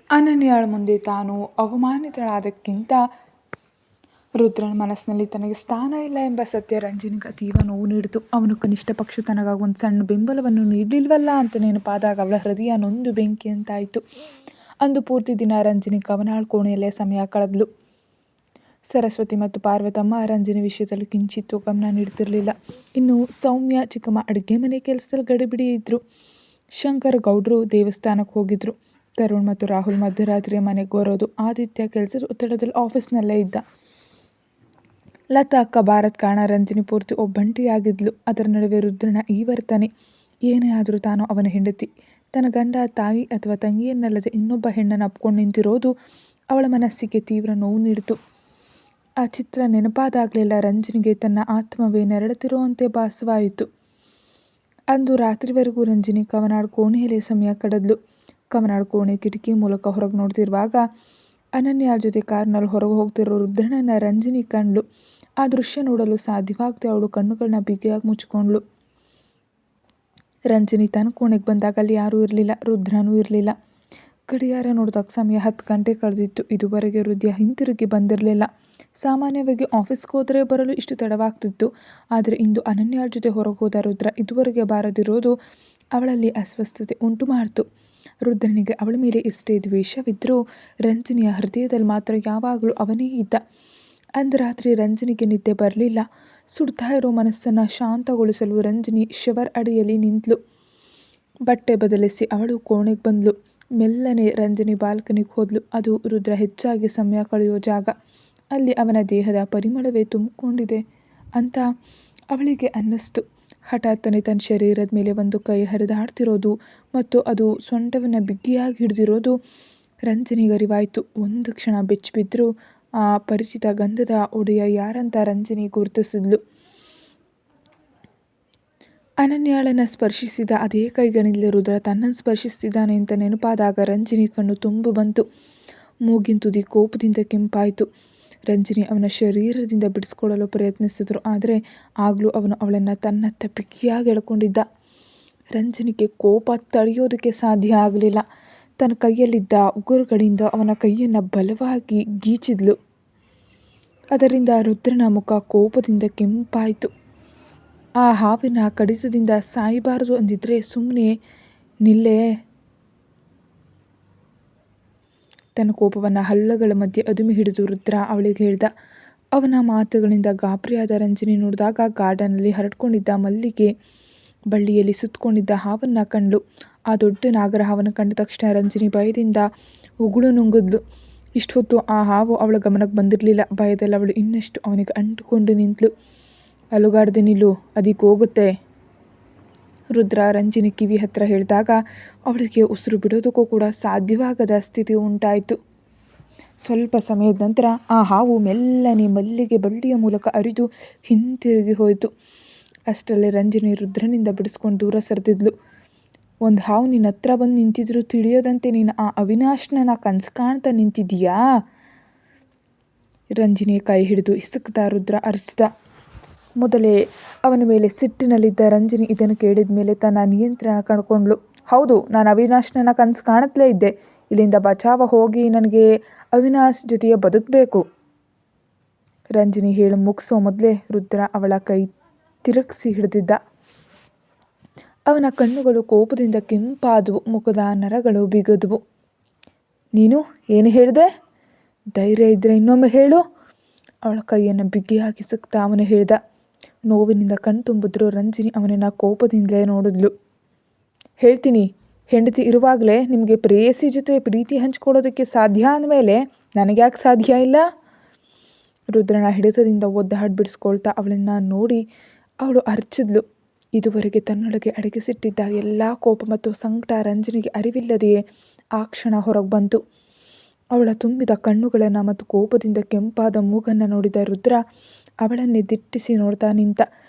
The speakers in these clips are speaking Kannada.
ಅನನ್ಯಾಳ ಮುಂದೆ ತಾನು ಅವಮಾನಿತಳಾದಕ್ಕಿಂತ ರುದ್ರನ ಮನಸ್ಸಿನಲ್ಲಿ ತನಗೆ ಸ್ಥಾನ ಇಲ್ಲ ಎಂಬ ಸತ್ಯ ರಂಜನಿಗೆ ಅತೀವ ನೋವು ನೀಡಿತು. ಅವನು ಕನಿಷ್ಠ ಪಕ್ಷ ತನಗಾಗಿ ಒಂದು ಸಣ್ಣ ಬೆಂಬಲವನ್ನು ನೀಡಲಿಲ್ವಲ್ಲ ಅಂತ ನೆನಪಾದಾಗ ಅವಳ ಹೃದಯ ನೊಂದು ಬೆಂಕಿಯಂತಾಯಿತು. ಅಂದು ಪೂರ್ತಿ ದಿನ ರಂಜನಿ ಕವನಾಳ್ ಕೋಣೆಯಲ್ಲೇ ಸಮಯ ಕಳೆದ್ಲು. ಸರಸ್ವತಿ ಮತ್ತು ಪಾರ್ವತಮ್ಮ ರಂಜನಿ ವಿಷಯದಲ್ಲಿ ಕಿಂಚಿತ್ತೂ ಗಮನ ನೀಡ್ತಿರ್ಲಿಲ್ಲ. ಇನ್ನು ಸೌಮ್ಯ ಚಿಕ್ಕಮ್ಮ ಅಡುಗೆ ಮನೆ ಕೆಲಸದಲ್ಲಿ ಗಡಿಬಿಡಿ ಇದ್ರು. ಶಂಕರ್ ಗೌಡ್ರು ದೇವಸ್ಥಾನಕ್ಕೆ ಹೋಗಿದ್ರು. ತರುಣ್ ಮತ್ತು ರಾಹುಲ್ ಮಧ್ಯರಾತ್ರಿಯ ಮನೆಗೆ ಬರೋದು. ಆದಿತ್ಯ ಕೆಲಸದ ಒತ್ತಡದಲ್ಲಿ ಆಫೀಸ್ನಲ್ಲೇ ಇದ್ದ. ಲತಾ ಅಕ್ಕ ಭಾರತ್ ಕಾರಣ ರಂಜನಿ ಪೂರ್ತಿ ಒಬ್ಬಂಟಿಯಾಗಿದ್ಲು. ಅದರ ನಡುವೆ ರುದ್ರನ ಈ ವರ್ತನೆ. ಏನೇ ಆದರೂ ತಾನು ಅವನ ಹೆಂಡತಿ, ತನ್ನ ಗಂಡ ತಾಯಿ ಅಥವಾ ತಂಗಿಯನ್ನಲ್ಲದೆ ಇನ್ನೊಬ್ಬ ಹೆಣ್ಣನ್ನು ಅಪ್ಕೊಂಡು ನಿಂತಿರೋದು ಅವಳ ಮನಸ್ಸಿಗೆ ತೀವ್ರ ನೋವು ನೀಡಿತು. ಆ ಚಿತ್ರ ನೆನಪಾದಾಗಲೆಲ್ಲ ರಂಜನಿಗೆ ತನ್ನ ಆತ್ಮವೇ ನೆರಳುತ್ತಿರುವಂತೆ ಭಾಸವಾಯಿತು. ಅಂದು ರಾತ್ರಿವರೆಗೂ ರಂಜನಿ ಕವನಾಳ್ ಕೋಣೆಯಲ್ಲೇ ಸಮಯ ಕಳೆದ್ಲು. ಕವನಾಳ್ ಕೋಣೆ ಕಿಟಕಿ ಮೂಲಕ ಹೊರಗೆ ನೋಡ್ತಿರುವಾಗ ಅನನ್ಯಾಳ ಜೊತೆ ಕಾರ್ನಲ್ಲಿ ಹೊರಗೆ ಹೋಗ್ತಿರೋ ರುದ್ರನನ್ನು ರಂಜನಿ ಕಂಡ್ಲು. ಆ ದೃಶ್ಯ ನೋಡಲು ಸಾಧ್ಯವಾಗದೆ ಅವಳು ಕಣ್ಣುಗಳನ್ನ ಬಿಗಿಯಾಗಿ ಮುಚ್ಕೊಂಡ್ಳು. ರಂಜನಿ ತನ್ನ ಕೋಣೆಗೆ ಬಂದಾಗ ಅಲ್ಲಿ ಯಾರೂ ಇರಲಿಲ್ಲ, ರುದ್ರನೂ ಇರಲಿಲ್ಲ. ಗಡಿಯಾರ ನೋಡಿದಾಗ ಸಮಯ 10 ಗಂಟೆ ಕಳೆದಿತ್ತು. ಇದುವರೆಗೆ ರುದ್ಯ ಹಿಂತಿರುಗಿ ಬಂದಿರಲಿಲ್ಲ. ಸಾಮಾನ್ಯವಾಗಿ ಆಫೀಸ್ಗೆ ಹೋದರೆ ಬರಲು ಇಷ್ಟು ತಡವಾಗ್ತಿತ್ತು. ಆದರೆ ಇಂದು ಅನನ್ಯಾಳ ಜೊತೆ ಹೊರಗೆ ಹೋದ ರುದ್ರ ಇದುವರೆಗೆ ಬಾರದಿರೋದು ಅವಳಲ್ಲಿ ಅಸ್ವಸ್ಥತೆ ಉಂಟು ಮಾಡಿತು. ರುದ್ರನಿಗೆ ಅವಳ ಮೇಲೆ ಎಷ್ಟೇ ದ್ವೇಷವಿದ್ದರೂ ರಂಜನಿಯ ಹೃದಯದಲ್ಲಿ ಮಾತ್ರ ಯಾವಾಗಲೂ ಅವನೇ ಇದ್ದ. ಅಂದು ರಾತ್ರಿ ರಂಜನಿಗೆ ನಿದ್ದೆ ಬರಲಿಲ್ಲ. ಸುಡ್ತಾ ಇರೋ ಮನಸ್ಸನ್ನು ಶಾಂತಗೊಳಿಸಲು ರಂಜನಿ ಶವರ್ ಅಡಿಯಲ್ಲಿ ನಿಂತಳು. ಬಟ್ಟೆ ಬದಲಿಸಿ ಅವಳು ಕೋಣೆಗೆ ಬಂದಳು. ಮೆಲ್ಲನೆ ರಂಜನಿ ಬಾಲ್ಕನಿಗೆ ಹೋದ್ಲು. ಅದು ರುದ್ರ ಹೆಚ್ಚಾಗಿ ಸಮಯ ಕಳೆಯೋ ಜಾಗ. ಅಲ್ಲಿ ಅವನ ದೇಹದ ಪರಿಮಳವೇ ತುಂಬಿಕೊಂಡಿದೆ ಅಂತ ಅವಳಿಗೆ ಅನ್ನಿಸ್ತು. ಹಠಾತ್ತನೆ ತನ್ನ ಶರೀರದ ಮೇಲೆ ಒಂದು ಕೈ ಹರಿದಾಡ್ತಿರೋದು ಮತ್ತು ಅದು ಸೊಂಟವನ್ನು ಬಿಗಿಯಾಗಿ ಹಿಡಿದಿರೋದು ರಂಜನಿಗೆ ಅರಿವಾಯಿತು. ಒಂದು ಕ್ಷಣ ಬೆಚ್ಚಿಬಿದ್ದರೂ ಆ ಪರಿಚಿತ ಗಂಧದ ಒಡೆಯ ಯಾರಂತ ರಂಜನಿ ಗುರುತಿಸಿದ್ಲು. ಅನನ್ಯಾಳನ್ನು ಸ್ಪರ್ಶಿಸಿದ ಅದೇ ಕೈಗಳಿಂದಲೇ ರುದ್ರ ತನ್ನನ್ನು ಸ್ಪರ್ಶಿಸ್ತಿದ್ದಾನೆ ಅಂತ ನೆನಪಾದಾಗ ರಂಜನಿ ಕಣ್ಣು ತುಂಬು ಬಂತು. ಮೂಗಿನ ತುದಿ ಕೋಪದಿಂದ ಕೆಂಪಾಯಿತು. ರಂಜನಿ ಅವನ ಶರೀರದಿಂದ ಬಿಡಿಸ್ಕೊಳ್ಳಲು ಪ್ರಯತ್ನಿಸಿದ್ರು. ಆದರೆ ಆಗಲೂ ಅವನು ಅವಳನ್ನು ತನ್ನತ್ತ ಬಿಗಿಯಾಗಿ ಎಳ್ಕೊಂಡಿದ್ದ. ರಂಜನಿಗೆ ಕೋಪ ತಡೆಯೋದಕ್ಕೆ ಸಾಧ್ಯ ಆಗಲಿಲ್ಲ. ತನ್ನ ಕೈಯಲ್ಲಿದ್ದ ಉಗುರುಗಳಿಂದ ಅವನ ಕೈಯನ್ನು ಬಲವಾಗಿ ಗೀಚಿದ್ಲು. ಅದರಿಂದ ರುದ್ರನ ಮುಖ ಕೋಪದಿಂದ ಕೆಂಪಾಯಿತು. ಆ ಹಾವಿನ ಕಡಿತದಿಂದ ಸಾಯಬಾರದು ಅಂದಿದ್ರೆ ಸುಮ್ಮನೆ ನಿಲ್ಲೇ. ತನ್ನ ಕೋಪವನ್ನು ಹಲ್ಲಗಳ ಮಧ್ಯೆ ಅದುಮಿ ಹಿಡಿದು ರುದ್ರ ಅವಳಿಗೆ ಹೇಳ್ದ. ಅವನ ಮಾತುಗಳಿಂದ ಗಾಬರಿಯಾದ ರಂಜನಿ ನೋಡಿದಾಗ ಗಾರ್ಡನ್ನಲ್ಲಿ ಹರಡ್ಕೊಂಡಿದ್ದ ಮಲ್ಲಿಗೆ ಬಳ್ಳಿಯಲ್ಲಿ ಸುತ್ತಕೊಂಡಿದ್ದ ಹಾವನ್ನು ಕಂಡ್ಲು. ಆ ದೊಡ್ಡ ನಾಗರ ಹಾವನ್ನು ಕಂಡ ತಕ್ಷಣ ರಂಜನಿ ಭಯದಿಂದ ಉಗುಳು ನುಂಗಿದ್ಲು. ಇಷ್ಟು ಹೊತ್ತು ಆ ಹಾವು ಅವಳ ಗಮನಕ್ಕೆ ಬಂದಿರಲಿಲ್ಲ. ಭಯದಲ್ಲಿ ಅವಳು ಇನ್ನಷ್ಟು ಅವನಿಗೆ ಅಂಟುಕೊಂಡು ನಿಂತಳು. ಅಲುಗಾಡ್ದೆ ನಿಲ್ಲು, ಅದಕ್ಕೆ ಹೋಗುತ್ತೆ. ರುದ್ರ ರಂಜನಿ ಕಿವಿ ಹತ್ತಿರ ಹೇಳಿದಾಗ ಅವಳಿಗೆ ಉಸಿರು ಬಿಡೋದಕ್ಕೂ ಕೂಡ ಸಾಧ್ಯವಾಗದ ಸ್ಥಿತಿ ಉಂಟಾಯಿತು. ಸ್ವಲ್ಪ ಸಮಯದ ನಂತರ ಆ ಹಾವು ಮೆಲ್ಲನೆ ಮಲ್ಲಿಗೆ ಬಳ್ಳಿಯ ಮೂಲಕ ಅರಿದು ಹಿಂತಿರುಗಿ ಹೋಯಿತು. ಅಷ್ಟರಲ್ಲೇ ರಂಜನಿ ರುದ್ರನಿಂದ ಬಿಡಿಸ್ಕೊಂಡು ದೂರ ಸರಿದಿದ್ಲು. ಒಂದು ಹಾವು ನಿನ್ನ ಹತ್ರ ಬಂದು ನಿಂತಿದ್ರು ತಿಳಿಯೋದಂತೆ ನೀನು ಆ ಅವಿನಾಶ್ನ ಕನಸು ಕಾಣ್ತಾ ನಿಂತಿದ್ದೀಯಾ? ರಂಜನಿಯ ಕೈ ಹಿಡಿದು ಹಿಸುಕ್ತಾ ರುದ್ರ ಅರಚಿದ. ಮೊದಲೇ ಅವನ ಮೇಲೆ ಸಿಟ್ಟಿನಲ್ಲಿದ್ದ ರಂಜನಿ ಇದನ್ನು ಕೇಳಿದ ಮೇಲೆ ತನ್ನ ನಿಯಂತ್ರಣ ಕಳ್ಕೊಂಡ್ಳು. ಹೌದು, ನಾನು ಅವಿನಾಶ್ನ ಕನಸು ಕಾಣುತ್ತಲೇ ಇದ್ದೆ. ಇಲ್ಲಿಂದ ಬಚಾವ ಹೋಗಿ ನನಗೆ ಅವಿನಾಶ್ ಜೊತೆಗೆ ಬದುಕಬೇಕು. ರಂಜನಿ ಹೇಳು ಮುಗಿಸೋ ಮೊದಲೇ ರುದ್ರ ಅವಳ ಕೈ ತಿರುಗಿಸಿ ಹಿಡಿದಿದ್ದ. ಅವನ ಕಣ್ಣುಗಳು ಕೋಪದಿಂದ ಕೆಂಪಾದವು. ಮುಖದ ನರಗಳು ಬಿಗಿದ್ವು. ನೀನು ಏನು ಹೇಳಿದೆ? ಧೈರ್ಯ ಇದ್ದರೆ ಇನ್ನೊಮ್ಮೆ ಹೇಳು. ಅವಳ ಕೈಯನ್ನು ಬಿಗಿಯಾಗಿ ಸಿಕ್ತಾ ಅವನು ಹೇಳ್ದ. ನೋವಿನಿಂದ ಕಣ್ ತುಂಬಿದ್ರು ರಂಜನಿ ಅವನನ್ನು ಕೋಪದಿಂದಲೇ ನೋಡಿದ್ಲು. ಹೇಳ್ತೀನಿ, ಹೆಂಡತಿ ಇರುವಾಗಲೇ ನಿಮಗೆ ಪ್ರೇಯಸಿ ಜೊತೆ ಪ್ರೀತಿ ಹಂಚ್ಕೊಳ್ಳೋದಕ್ಕೆ ಸಾಧ್ಯ ಅಂದಮೇಲೆ ನನಗ್ಯಾಕೆ ಸಾಧ್ಯ ಇಲ್ಲ? ರುದ್ರನ ಹಿಡಿತದಿಂದ ಒದ್ದಾಡಿ ಬಿಡಿಸ್ಕೊಳ್ತಾ ಅವಳನ್ನು ನೋಡಿ ಅವಳು ಅರ್ಚಿದ್ಲು. ಇದುವರೆಗೆ ತನ್ನೊಳಗೆ ಅಡಗಿಸಿಟ್ಟಿದ್ದ ಎಲ್ಲ ಕೋಪ ಮತ್ತು ಸಂಕಟ ರಂಜನಿಗೆ ಅರಿವಿಲ್ಲದೆಯೇ ಆ ಕ್ಷಣ ಹೊರಗೆ ಬಂತು. ಅವಳ ತುಂಬಿದ ಕಣ್ಣುಗಳನ್ನು ಮತ್ತು ಕೋಪದಿಂದ ಕೆಂಪಾದ ಮೂಗನ್ನು ನೋಡಿದ ರುದ್ರ ಅವಳನ್ನೇ ದಿಟ್ಟಿಸಿ ನೋಡ್ತಾ ನಿಂತ.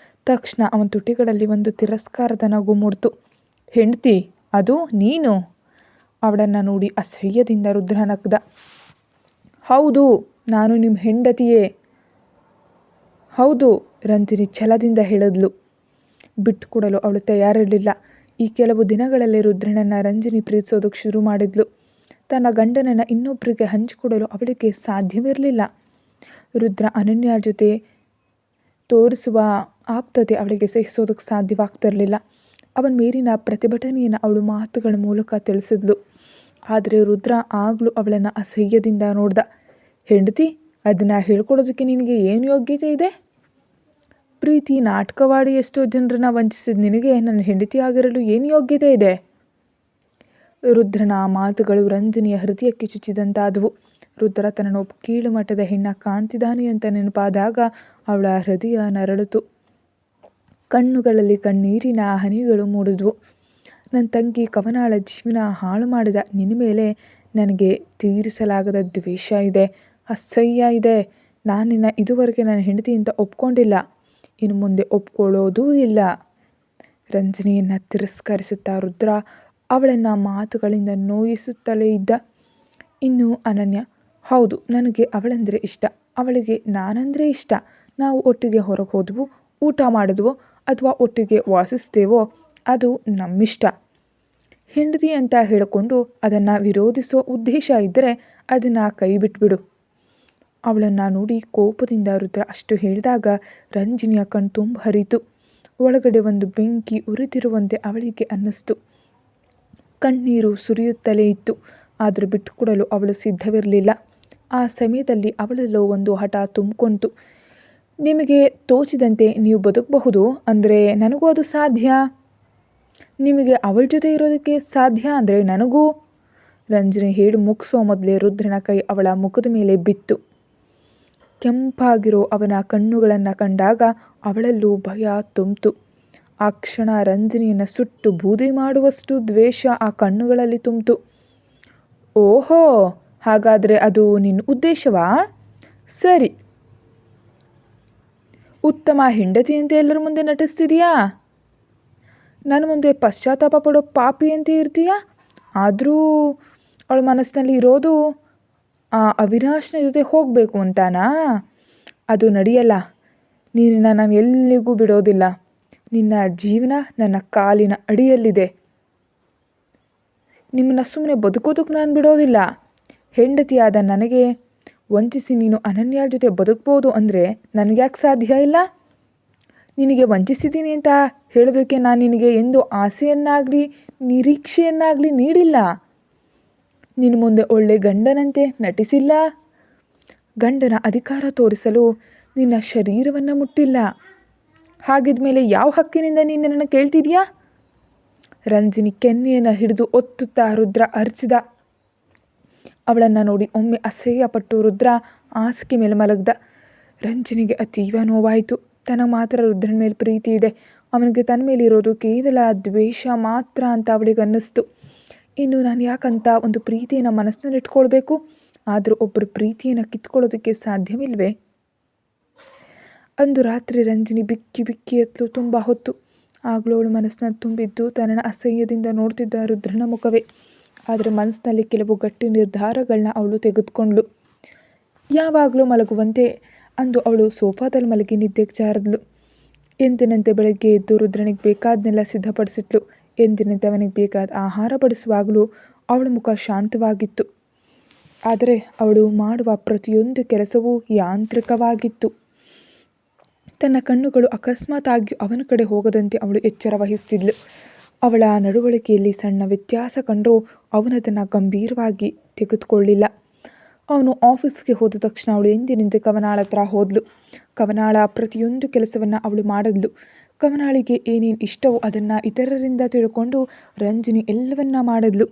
ತಕ್ಷಣ ಅವನ ತುಟಿಗಳಲ್ಲಿ ಒಂದು ತಿರಸ್ಕಾರದ ನಗು ಮೂಡ್ತು. ಹೆಂಡತಿ ಅದು ನೀನು? ಅವಳನ್ನು ನೋಡಿ ಅಸಹ್ಯದಿಂದ ರುದ್ರ ನಗ್ದ. ಹೌದು, ನಾನು ನಿಮ್ಮ ಹೆಂಡತಿಯೇ. ಹೌದು, ರಂಜನಿ ಛಲದಿಂದ ಹೇಳಿದ್ಲು. ಬಿಟ್ಟುಕೊಡಲು ಅವಳು ತಯಾರಿರಲಿಲ್ಲ. ಈ ಕೆಲವು ದಿನಗಳಲ್ಲೇ ರುದ್ರನನ್ನು ರಂಜನಿ ಪ್ರೀತಿಸೋದಕ್ಕೆ ಶುರು ಮಾಡಿದ್ಲು. ತನ್ನ ಗಂಡನನ್ನು ಇನ್ನೊಬ್ಬರಿಗೆ ಹಂಚಿಕೊಡಲು ಅವಳಿಗೆ ಸಾಧ್ಯವಿರಲಿಲ್ಲ. ರುದ್ರ ಅನನ್ಯ ಜೊತೆ ತೋರಿಸುವ ಆಪ್ತತೆ ಅವಳಿಗೆ ಸಹಿಸೋದಕ್ಕೆ ಸಾಧ್ಯವಾಗ್ತಿರಲಿಲ್ಲ. ಅವನ ಮೇಲಿನ ಪ್ರತಿಭಟನೆಯನ್ನು ಅವಳು ಮಾತುಗಳ ಮೂಲಕ ತಿಳಿಸಿದ್ಲು. ಆದರೆ ರುದ್ರ ಆಗಲೂ ಅವಳನ್ನು ಅಸಹ್ಯದಿಂದ ನೋಡ್ದ. ಹೆಂಡತಿ, ಅದನ್ನು ಹೇಳ್ಕೊಡೋದಕ್ಕೆ ನಿನಗೆ ಏನು ಯೋಗ್ಯತೆ ಇದೆ? ಪ್ರೀತಿ ನಾಟಕವಾಡಿ ಎಷ್ಟೋ ಜನರನ್ನ ವಂಚಿಸಿದ ನಿನಗೆ ನನ್ನ ಹೆಂಡತಿ ಆಗಿರಲು ಏನು ಯೋಗ್ಯತೆ ಇದೆ? ರುದ್ರನ ಮಾತುಗಳು ರಂಜನಿಯ ಹೃದಯಕ್ಕೆ ಚುಚ್ಚಿದಂತಾದವು. ರುದ್ರ ತನ್ನನ್ನು ಕೀಳು ಮಟ್ಟದ ಹೆಣ್ಣ ಕಾಣ್ತಿದ್ದಾನೆ ಅಂತ ನೆನಪಾದಾಗ ಅವಳ ಹೃದಯ ನರಳಿತು. ಕಣ್ಣುಗಳಲ್ಲಿ ಕಣ್ಣೀರಿನ ಹನಿಗಳು ಮೂಡಿದ್ವು. ನನ್ನ ತಂಗಿ ಕವನಾಳ ಜೀವನ ಹಾಳು ಮಾಡಿದ ನಿನ್ನ ಮೇಲೆ ನನಗೆ ತೀರಿಸಲಾಗದ ದ್ವೇಷ ಇದೆ, ಅಸಹ್ಯ ಇದೆ. ನಾನಿನ್ನ ಇದುವರೆಗೆ ನನ್ನ ಹೆಂಡತಿ ಅಂತ ಒಪ್ಕೊಂಡಿಲ್ಲ, ಇನ್ನು ಮುಂದೆ ಒಪ್ಕೊಳ್ಳೋದೂ ಇಲ್ಲ. ರಂಜನಿಯನ್ನು ತಿರಸ್ಕರಿಸುತ್ತಾ ರುದ್ರ ಅವಳನ್ನು ಮಾತುಗಳಿಂದ ನೋಯಿಸುತ್ತಲೇ ಇದ್ದ. ಇನ್ನು ಅನನ್ಯ, ಹೌದು, ನನಗೆ ಅವಳಂದರೆ ಇಷ್ಟ, ಅವಳಿಗೆ ನಾನಂದರೆ ಇಷ್ಟ. ನಾವು ಒಟ್ಟಿಗೆ ಹೊರಗೆ ಹೋದ್ವು, ಊಟ ಮಾಡಿದ್ವೋ ಅಥವಾ ಒಟ್ಟಿಗೆ ವಾಸಿಸ್ತೇವೋ ಅದು ನಮ್ಮಿಷ್ಟ. ಹೆಂಡತಿ ಅಂತ ಹೇಳಿಕೊಂಡು ಅದನ್ನು ವಿರೋಧಿಸೋ ಉದ್ದೇಶ ಇದ್ದರೆ ಅದನ್ನು ಕೈ ಬಿಟ್ಬಿಡು. ಅವಳನ್ನು ನೋಡಿ ಕೋಪದಿಂದ ರುದ್ರ ಅಷ್ಟು ಹೇಳಿದಾಗ ರಂಜನಿಯ ಕಣ್ಣು ತುಂಬ ಹರಿತು. ಒಳಗಡೆ ಒಂದು ಬೆಂಕಿ ಉರಿದಿರುವಂತೆ ಅವಳಿಗೆ ಅನ್ನಿಸ್ತು. ಕಣ್ಣೀರು ಸುರಿಯುತ್ತಲೇ ಇತ್ತು. ಆದರೂ ಬಿಟ್ಟುಕೊಡಲು ಅವಳು ಸಿದ್ಧವಿರಲಿಲ್ಲ. ಆ ಸಮಯದಲ್ಲಿ ಅವಳಲ್ಲೋ ಒಂದು ಹಠ ತುಂಬಿಕೊಂಡಿತು. ನಿಮಗೆ ತೋಚಿದಂತೆ ನೀವು ಬದುಕಬಹುದು ಅಂದರೆ ನನಗೂ ಅದು ಸಾಧ್ಯ. ನಿಮಗೆ ಅವಳ ಜೊತೆ ಇರೋದಕ್ಕೆ ಸಾಧ್ಯ ಅಂದರೆ ನನಗೂ. ರಂಜನಿ ಹೇಳಿ ಮುಗಿಸೋ ಮೊದಲೇ ರುದ್ರನ ಕೈ ಅವಳ ಮುಖದ ಮೇಲೆ ಬಿತ್ತು. ಕೆಂಪಾಗಿರೋ ಅವನ ಕಣ್ಣುಗಳನ್ನು ಕಂಡಾಗ ಅವಳಲ್ಲೂ ಭಯ ತುಂಬಿತು. ಆ ಕ್ಷಣ ರಂಜನಿಯನ್ನು ಸುಟ್ಟು ಬೂದಿ ಮಾಡುವಷ್ಟು ದ್ವೇಷ ಆ ಕಣ್ಣುಗಳಲ್ಲಿ ತುಂಬಿತು. ಓಹೋ, ಹಾಗಾದರೆ ಅದು ನಿನ್ನ ಉದ್ದೇಶವಾ? ಸರಿ, ಉತ್ತಮ ಹೆಂಡತಿಯಂತೆ ಎಲ್ಲರ ಮುಂದೆ ನಟಿಸ್ತಿದೀಯಾ? ನನ್ನ ಮುಂದೆ ಪಶ್ಚಾತ್ತಾಪ ಪಡೋ ಪಾಪಿಯಂತೆ ಇರ್ತೀಯಾ? ಆದರೂ ಅವಳ ಮನಸ್ಸಿನಲ್ಲಿ ಇರೋದು ಆ ಅವಿನಾಶ್ನ ಜೊತೆ ಹೋಗಬೇಕು ಅಂತಾನಾ? ಅದು ನಡೆಯಲ್ಲ. ನಿನ್ನನ್ನು ನಾನು ಎಲ್ಲಿಗೂ ಬಿಡೋದಿಲ್ಲ. ನಿನ್ನ ಜೀವನ ನನ್ನ ಕಾಲಿನ ಅಡಿಯಲ್ಲಿದೆ. ನಿಮ್ಮನ್ನು ಸುಮ್ಮನೆ ಬದುಕೋದಕ್ಕೆ ನಾನು ಬಿಡೋದಿಲ್ಲ. ಹೆಂಡತಿಯಾದ ನನಗೆ ವಂಚಿಸಿ ನೀನು ಅನನ್ಯ ಜೊತೆ ಬದುಕ್ಬೋದು ಅಂದರೆ ನನಗ್ಯಾಕೆ ಸಾಧ್ಯ ಇಲ್ಲ? ನಿನಗೆ ವಂಚಿಸಿದ್ದೀನಿ ಅಂತ ಹೇಳೋದಕ್ಕೆ ನಾನು ನಿನಗೆ ಎಂದು ಆಸೆಯನ್ನಾಗಲಿ ನಿರೀಕ್ಷೆಯನ್ನಾಗಲಿ ನೀಡಿಲ್ಲ. ನಿನ್ನ ಮುಂದೆ ಒಳ್ಳೆ ಗಂಡನಂತೆ ನಟಿಸಿಲ್ಲ. ಗಂಡನ ಅಧಿಕಾರ ತೋರಿಸಲು ನಿನ್ನ ಶರೀರವನ್ನು ಮುಟ್ಟಿಲ್ಲ. ಹಾಗಿದ್ಮೇಲೆ ಯಾವ ಹಕ್ಕಿನಿಂದ ನೀನು ನನ್ನನ್ನು ಕೇಳ್ತಿದ್ಯಾ? ರಂಜನಿ ಕೆನ್ನೆಯನ್ನು ಹಿಡಿದು ಒತ್ತುತ್ತಾ ರುದ್ರ ಅರ್ಚಿದ. ಅವಳನ್ನು ನೋಡಿ ಒಮ್ಮೆ ಅಸಹ್ಯಪಟ್ಟು ರುದ್ರ ಹಾಸಿಗೆ ಮೇಲೆ ಮಲಗ್ದ. ರಂಜನಿಗೆ ಅತೀವ ನೋವಾಯಿತು. ತನಗೆ ಮಾತ್ರ ರುದ್ರನ ಮೇಲೆ ಪ್ರೀತಿ ಇದೆ, ಅವನಿಗೆ ತನ್ನ ಮೇಲೆ ಇರೋದು ಕೇವಲ ದ್ವೇಷ ಮಾತ್ರ ಅಂತ ಅವಳಿಗೆ ಅನ್ನಿಸ್ತು. ಇನ್ನು ನಾನು ಯಾಕಂತ ಒಂದು ಪ್ರೀತಿಯನ್ನು ಮನಸ್ಸಿನಲ್ಲಿ ಇಟ್ಕೊಳ್ಬೇಕು? ಆದರೂ ಒಬ್ಬರು ಪ್ರೀತಿಯನ್ನು ಕಿತ್ಕೊಳ್ಳೋದಕ್ಕೆ ಸಾಧ್ಯವಿಲ್ವೇ? ಅಂದು ರಾತ್ರಿ ರಂಜನಿ ಬಿಕ್ಕಿ ಬಿಕ್ಕಿ ಎತ್ತಲು ತುಂಬ ಹೊತ್ತು. ಆಗಲೂ ಅವಳು ಮನಸ್ಸಿನಲ್ಲಿ ತುಂಬಿದ್ದು ತನ್ನ ಅಸಹ್ಯದಿಂದ ನೋಡ್ತಿದ್ದ ರುದ್ರನ ಮುಖವೇ. ಆದರೆ ಮನಸ್ಸಿನಲ್ಲಿ ಕೆಲವು ಗಟ್ಟಿ ನಿರ್ಧಾರಗಳನ್ನ ಅವಳು ತೆಗೆದುಕೊಂಡ್ಳು. ಯಾವಾಗಲೂ ಮಲಗುವಂತೆ ಅಂದು ಅವಳು ಸೋಫಾದಲ್ಲಿ ಮಲಗಿ ನಿದ್ದೆಗೆ ಜಾರಿದ್ಲು. ಎಂದಿನಂತೆ ಬೆಳಗ್ಗೆ ಎದ್ದು ರುದ್ರನಿಗೆ ಬೇಕಾದನ್ನೆಲ್ಲ ಸಿದ್ಧಪಡಿಸಿಟ್ಲು. ಎಂದಿನಂತೆ ಅವನಿಗೆ ಬೇಕಾದ ಆಹಾರ ಬಡಿಸುವಾಗಲೂ ಅವಳ ಮುಖ ಶಾಂತವಾಗಿತ್ತು. ಆದರೆ ಅವಳು ಮಾಡುವ ಪ್ರತಿಯೊಂದು ಕೆಲಸವೂ ಯಾಂತ್ರಿಕವಾಗಿತ್ತು. ತನ್ನ ಕಣ್ಣುಗಳು ಅಕಸ್ಮಾತಾಗಿ ಅವನ ಕಡೆ ಹೋಗದಂತೆ ಅವಳು ಎಚ್ಚರ ವಹಿಸ್ತಿದ್ಲು. ಅವಳ ನಡವಳಿಕೆಯಲ್ಲಿ ಸಣ್ಣ ವ್ಯತ್ಯಾಸ ಕಂಡರೂ ಅವನದನ್ನು ಗಂಭೀರವಾಗಿ ತೆಗೆದುಕೊಳ್ಳಿಲ್ಲ. ಅವನು ಆಫೀಸ್ಗೆ ಹೋದ ತಕ್ಷಣ ಅವಳು ಎಂದಿನಿಂದ ಕವನಾಳ ಹತ್ರ ಹೋದ್ಲು. ಕವನಾಳ ಪ್ರತಿಯೊಂದು ಕೆಲಸವನ್ನು ಅವಳು ಮಾಡಿದ್ಲು. ಕವನಾಳಿಗೆ ಏನೇನು ಇಷ್ಟವೋ ಅದನ್ನು ಇತರರಿಂದ ತಿಳ್ಕೊಂಡು ರಂಜನಿ ಎಲ್ಲವನ್ನ ಮಾಡಿದ್ಲು.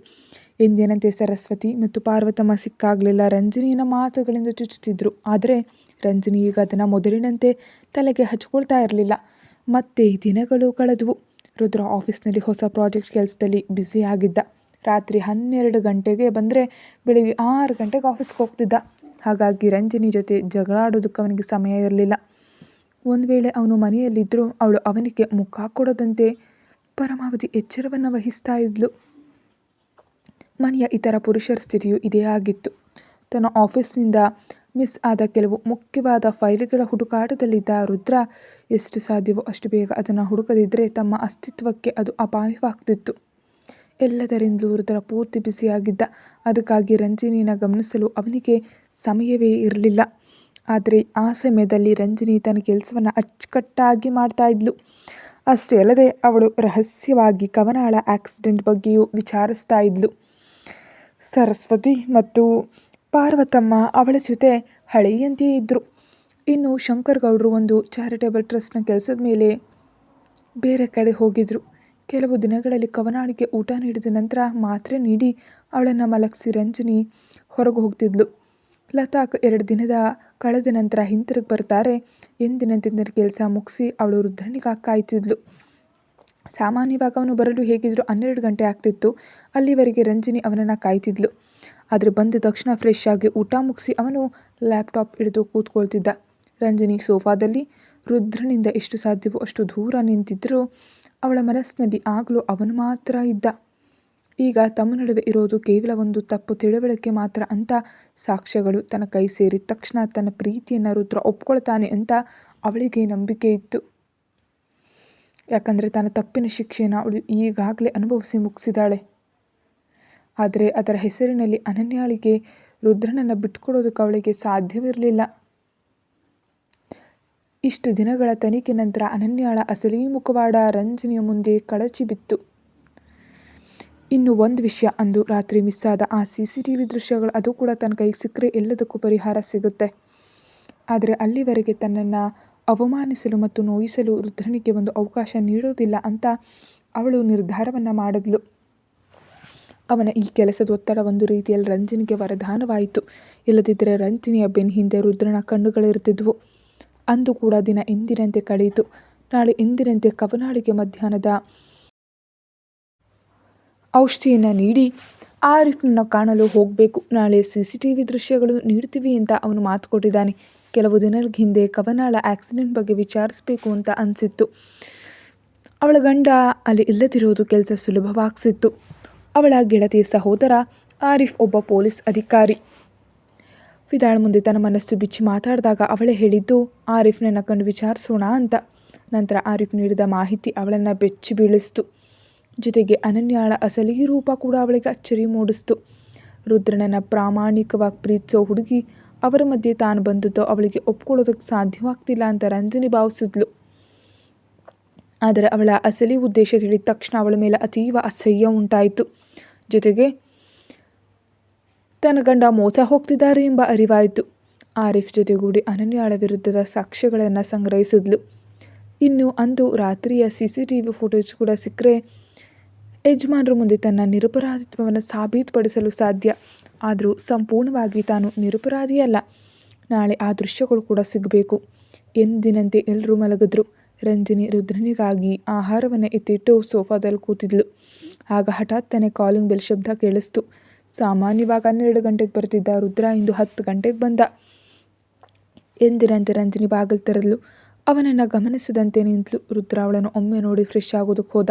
ಎಂದಿನಂತೆ ಸರಸ್ವತಿ ಮತ್ತು ಪಾರ್ವತಮ್ಮ ಸಿಕ್ಕಾಗಲೆಲ್ಲ ರಂಜನಿಯನ್ನು ಮಾತುಗಳಿಂದ ಚುಚ್ಚುತ್ತಿದ್ರು. ಆದರೆ ರಂಜನಿ ಈಗ ಅದನ್ನು ಮೊದಲಿನಂತೆ ತಲೆಗೆ ಹಚ್ಕೊಳ್ತಾ ಇರಲಿಲ್ಲ. ಮತ್ತೆ ದಿನಗಳು ಕಳೆದವು. ರುದ್ರ ಆಫೀಸ್ನಲ್ಲಿ ಹೊಸ ಪ್ರಾಜೆಕ್ಟ್ ಕೆಲಸದಲ್ಲಿ ಬ್ಯುಸಿಯಾಗಿದ್ದ. ರಾತ್ರಿ 12 ಗಂಟೆಗೆ ಬಂದರೆ ಬೆಳಿಗ್ಗೆ 6 ಗಂಟೆಗೆ ಆಫೀಸ್ಗೆ ಹೋಗ್ತಿದ್ದ. ಹಾಗಾಗಿ ರಂಜನಿ ಜೊತೆ ಜಗಳಾಡೋದಕ್ಕೆ ಅವನಿಗೆ ಸಮಯ ಇರಲಿಲ್ಲ. ಒಂದು ವೇಳೆ ಅವನು ಮನೆಯಲ್ಲಿದ್ದರೂ ಅವಳು ಅವನಿಗೆ ಮುಖ ಕೊಡದಂತೆ ಪರಮಾವಧಿ ಎಚ್ಚರವನ್ನು ವಹಿಸ್ತಾ ಇದ್ಲು. ಮನೆಯ ಇತರ ಪುರುಷರ ಸ್ಥಿತಿಯು ಇದೇ ಆಗಿತ್ತು. ತನ್ನ ಆಫೀಸ್ನಿಂದ ಮಿಸ್ ಆದ ಕೆಲವು ಮುಖ್ಯವಾದ ಫೈಲ್ಗಳ ಹುಡುಕಾಟದಲ್ಲಿದ್ದ ರುದ್ರ ಎಷ್ಟು ಸಾಧ್ಯವೋ ಅಷ್ಟು ಬೇಗ ಅದನ್ನು ಹುಡುಕದಿದ್ದರೆ ತಮ್ಮ ಅಸ್ತಿತ್ವಕ್ಕೆ ಅದು ಅಪಾಯವಾಗ್ತಿತ್ತು. ಎಲ್ಲದರಿಂದಲೂ ರುದ್ರ ಪೂರ್ತಿ ಬ್ಯುಸಿಯಾಗಿದ್ದ. ಅದಕ್ಕಾಗಿ ರಂಜಿನಿನ ಗಮನಿಸಲು ಅವನಿಗೆ ಸಮಯವೇ ಇರಲಿಲ್ಲ. ಆದರೆ ಆ ಸಮಯದಲ್ಲಿ ರಂಜಿನಿ ತನ್ನ ಕೆಲಸವನ್ನು ಅಚ್ಚುಕಟ್ಟಾಗಿ ಮಾಡ್ತಾ ಇದ್ಲು. ಅಷ್ಟೇ ಅಲ್ಲದೆ ಅವಳು ರಹಸ್ಯವಾಗಿ ಕವನಾಳ ಆಕ್ಸಿಡೆಂಟ್ ಬಗ್ಗೆಯೂ ವಿಚಾರಿಸ್ತಾ ಇದ್ಲು. ಸರಸ್ವತಿ ಮತ್ತು ಪಾರ್ವತಮ್ಮ ಅವಳ ಜೊತೆ ಹಳೆಯಂತೆಯೇ ಇದ್ದರು. ಇನ್ನು ಶಂಕರ್ ಗೌಡರು ಒಂದು ಚಾರಿಟೇಬಲ್ ಟ್ರಸ್ಟ್ನ ಕೆಲಸದ ಮೇಲೆ ಬೇರೆ ಕಡೆ ಹೋಗಿದ್ರು. ಕೆಲವು ದಿನಗಳಲ್ಲಿ ಕವನಾಳಿಗೆ ಊಟ ನೀಡಿದ ನಂತರ ಮಾತ್ರೆ ನೀಡಿ ಅವಳನ್ನು ಮಲಗಿಸಿ ರಂಜಿನಿ ಹೊರಗೆ ಹೋಗ್ತಿದ್ಲು. ಲತಾಕ್ 2 ದಿನದ ಕಳೆದ ನಂತರ ಹಿಂತಿರುಗಿ ಬರ್ತಾರೆ. ಎಂದಿನಂತೆ ಕೆಲಸ ಮುಗಿಸಿ ಅವಳು ರುದ್ರನಿಗಾಗಿ ಕಾಯ್ತಿದ್ಲು. ಸಾಮಾನ್ಯವಾಗಿ ಅವನು ಬರಲು ಹೇಗಿದ್ರು 12 ಗಂಟೆ ಆಗ್ತಿತ್ತು. ಅಲ್ಲಿವರೆಗೆ ರಂಜಿನಿ ಅವನನ್ನು ಕಾಯ್ತಿದ್ಲು. ಆದರೆ ಬಂದ ತಕ್ಷಣ ಫ್ರೆಶ್ ಆಗಿ ಊಟ ಮುಗಿಸಿ ಅವನು ಲ್ಯಾಪ್ಟಾಪ್ ಹಿಡಿದು ಕೂತ್ಕೊಳ್ತಿದ್ದ. ರಂಜಿನಿ ಸೋಫಾದಲ್ಲಿ ರುದ್ರನಿಂದ ಎಷ್ಟು ಸಾಧ್ಯವೋ ಅಷ್ಟು ದೂರ ನಿಂತಿದ್ದರೂ ಅವಳ ಮನಸ್ಸಿನಲ್ಲಿ ಆಗಲೂ ಅವನು ಮಾತ್ರ ಇದ್ದ. ಈಗ ತಮ್ಮ ನಡುವೆ ಇರೋದು ಕೇವಲ ಒಂದು ತಪ್ಪು ತಿಳುವಳಿಕೆ ಮಾತ್ರ ಅಂತ ಸಾಕ್ಷ್ಯಗಳು ತನ್ನ ಕೈ ಸೇರಿದ ತಕ್ಷಣ ತನ್ನ ಪ್ರೀತಿಯನ್ನು ರುದ್ರ ಒಪ್ಕೊಳ್ತಾನೆ ಅಂತ ಅವಳಿಗೆ ನಂಬಿಕೆ ಇತ್ತು. ಯಾಕಂದರೆ ತನ್ನ ತಪ್ಪಿನ ಶಿಕ್ಷೆಯನ್ನು ಅವಳು ಈಗಾಗಲೇ ಅನುಭವಿಸಿ ಮುಗಿಸಿದಾಳೆ. ಆದರೆ ಅದರ ಹೆಸರಿನಲ್ಲಿ ಅನನ್ಯಾಳಿಗೆ ರುದ್ರನನ್ನು ಬಿಟ್ಕೊಡೋದಕ್ಕೆ ಅವಳಿಗೆ ಸಾಧ್ಯವಿರಲಿಲ್ಲ. ಇಷ್ಟು ದಿನಗಳ ತನಿಖೆ ನಂತರ ಅನನ್ಯಾಳ ಅಸಲಿ ಮುಖವಾಡ ರಂಜಿನಿಯ ಮುಂದೆ ಕಳಚಿ ಬಿತ್ತು. ಇನ್ನು ಒಂದು ವಿಷಯ, ಅಂದು ರಾತ್ರಿ ಮಿಸ್ ಆದ ಆ CCTV ದೃಶ್ಯಗಳು, ಅದು ಕೂಡ ತನ್ನ ಕೈಗೆ ಸಿಕ್ಕರೆ ಎಲ್ಲದಕ್ಕೂ ಪರಿಹಾರ ಸಿಗುತ್ತೆ. ಆದರೆ ಅಲ್ಲಿವರೆಗೆ ತನ್ನನ್ನು ಅವಮಾನಿಸಲು ಮತ್ತು ನೋಯಿಸಲು ರುದ್ರನಿಗೆ ಒಂದು ಅವಕಾಶ ನೀಡೋದಿಲ್ಲ ಅಂತ ಅವಳು ನಿರ್ಧಾರವನ್ನು ಮಾಡಿದ್ಲು. ಅವನ ಈ ಕೆಲಸದ ಒತ್ತಡ ಒಂದು ರೀತಿಯಲ್ಲಿ ರಂಜಿನಿಗೆ ವರದಾನವಾಯಿತು. ಇಲ್ಲದಿದ್ದರೆ ರಂಜಿನಿಯ ಬೆನ್ನ ಹಿಂದೆ ರುದ್ರನ ಕಣ್ಣುಗಳಿರ್ತಿದ್ವು. ಅಂದು ಕೂಡ ದಿನ ಎಂದಿನಂತೆ ಕಳೆಯಿತು. ನಾಳೆ ಎಂದಿನಂತೆ ಕವನಾಳಿಗೆ ಮಧ್ಯಾಹ್ನದ ಔಷಧಿಯನ್ನು ನೀಡಿ ಆರಿಫ್ನನ್ನು ಕಾಣಲು ಹೋಗಬೇಕು. ನಾಳೆ CCTV ದೃಶ್ಯಗಳು ನೀಡ್ತೀವಿ ಅಂತ ಅವನು ಮಾತು ಕೊಟ್ಟಿದ್ದಾನೆ. ಕೆಲವು ದಿನಗಳ ಹಿಂದೆ ಕವನಾಳ ಆಕ್ಸಿಡೆಂಟ್ ಬಗ್ಗೆ ವಿಚಾರಿಸಬೇಕು ಅಂತ ಅನಿಸಿತ್ತು. ಅವಳ ಗಂಡ ಅಲ್ಲಿ ಇಲ್ಲದಿರೋದು ಕೆಲಸ ಸುಲಭವಾಗಿಸಿತ್ತು. ಅವಳ ಗೆಳತಿಯ ಸಹೋದರ ಆರಿಫ್ ಒಬ್ಬ ಪೊಲೀಸ್ ಅಧಿಕಾರಿ. ವಿದಾಳ ಮುಂದೆ ತನ್ನ ಮನಸ್ಸು ಬಿಚ್ಚಿ ಮಾತಾಡಿದಾಗ ಅವಳೇ ಹೇಳಿದ್ದು ಆರಿಫ್ನನ್ನು ಕಂಡು ವಿಚಾರಿಸೋಣ ಅಂತ. ನಂತರ ಆರಿಫ್ ನೀಡಿದ ಮಾಹಿತಿ ಅವಳನ್ನು ಬೆಚ್ಚಿ ಬೀಳಿಸ್ತು. ಜೊತೆಗೆ ಅನನ್ಯಾಳ ಅಸಲಿ ರೂಪ ಕೂಡ ಅವಳಿಗೆ ಅಚ್ಚರಿ ಮೂಡಿಸ್ತು. ರುದ್ರನನ್ನು ಪ್ರಾಮಾಣಿಕವಾಗಿ ಪ್ರೀತಿಸೋ ಹುಡುಗಿ ಅವರ ಮಧ್ಯೆ ತಾನು ಬಂದದ್ದು ಅವಳಿಗೆ ಒಪ್ಕೊಳ್ಳೋದಕ್ಕೆ ಸಾಧ್ಯವಾಗ್ತಿಲ್ಲ ಅಂತ ರಂಜಿನಿ ಭಾವಿಸಿದ್ಲು. ಆದರೆ ಅವಳ ಅಸಲಿ ಉದ್ದೇಶ ತಿಳಿದ ತಕ್ಷಣ ಅವಳ ಮೇಲೆ ಅತೀವ ಅಸಹ್ಯ ಉಂಟಾಯಿತು. ಜೊತೆಗೆ ತನ್ನ ಗಂಡ ಮೋಸ ಹೋಗ್ತಿದ್ದಾರೆ ಎಂಬ ಅರಿವಾಯಿತು. ಆರಿಫ್ ಜೊತೆಗೂಡಿ ಅನನ್ಯಾಳ ವಿರುದ್ಧದ ಸಾಕ್ಷ್ಯಗಳನ್ನು ಸಂಗ್ರಹಿಸಿದ್ಲು. ಇನ್ನು ಅಂದು ರಾತ್ರಿಯ CCTV ಫುಟೇಜ್ ಕೂಡ ಸಿಕ್ಕರೆ ಯಜಮಾನರ ಮುಂದೆ ತನ್ನ ನಿರಪರಾಧಿತ್ವವನ್ನು ಸಾಬೀತುಪಡಿಸಲು ಸಾಧ್ಯ. ಆದರೂ ಸಂಪೂರ್ಣವಾಗಿ ತಾನು ನಿರಪರಾಧಿಯಲ್ಲ. ನಾಳೆ ಆ ದೃಶ್ಯಗಳು ಕೂಡ ಸಿಗಬೇಕು. ಎಂದಿನಂತೆ ಎಲ್ಲರೂ ಮಲಗಿದ್ರು. ರಂಜಿನಿ ರುದ್ರನಿಗಾಗಿ ಆಹಾರವನ್ನು ಎತ್ತಿಟ್ಟು ಸೋಫಾದಲ್ಲಿ ಕೂತಿದ್ಲು. ಆಗ ಹಠಾತ್ತನೆ ಕಾಲಿಂಗ್ ಬೆಲ್ ಶಬ್ದ ಕೇಳಿಸ್ತು. ಸಾಮಾನ್ಯವಾಗಿ 12 ಗಂಟೆಗೆ ಬರ್ತಿದ್ದ ರುದ್ರ ಇಂದು 10 ಗಂಟೆಗೆ ಬಂದ. ಎಂದಿನಂತೆ ರಂಜಿನಿ ಬಾಗಿಲು ತೆರೆದ್ಲು. ಅವನನ್ನು ಗಮನಿಸದಂತೆ ನಿಂತಳು. ರುದ್ರ ಅವಳನ್ನು ಒಮ್ಮೆ ನೋಡಿ ಫ್ರೆಶ್ ಆಗೋದಕ್ಕೆ ಹೋದ.